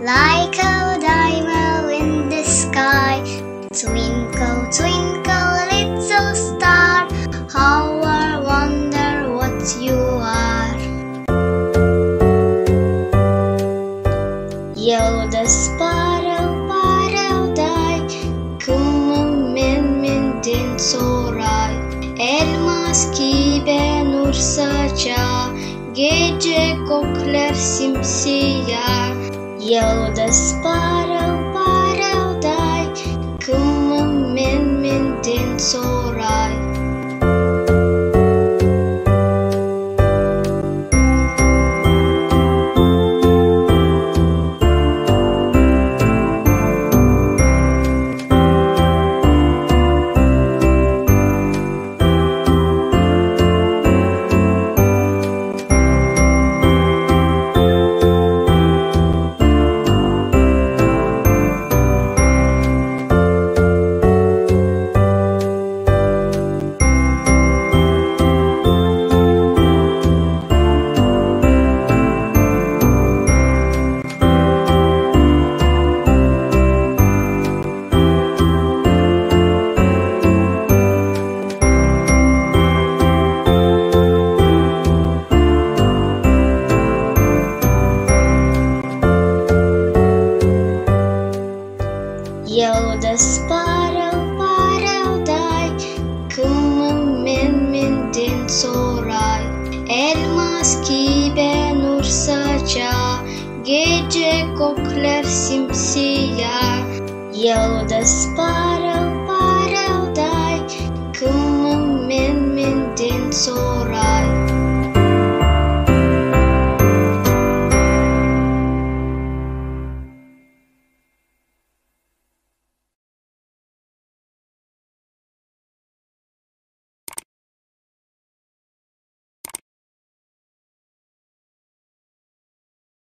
like a diamond in the sky. Twinkle, twinkle, little star, how I wonder what you are. Yıldız parıl-parılday, Kımım mendен сорай. Эльмаз киби nur сача, Gедже коклер сим-сия. Йылдыз парыл-парылдай, Kımım mendен сорай. Yıldız parıl-parılday, Kımım mendен сорай. Эльмаз киби nur сача, Gece kokler sим-сия. Yıldız parıl-parılday, Kımım mendен сорай.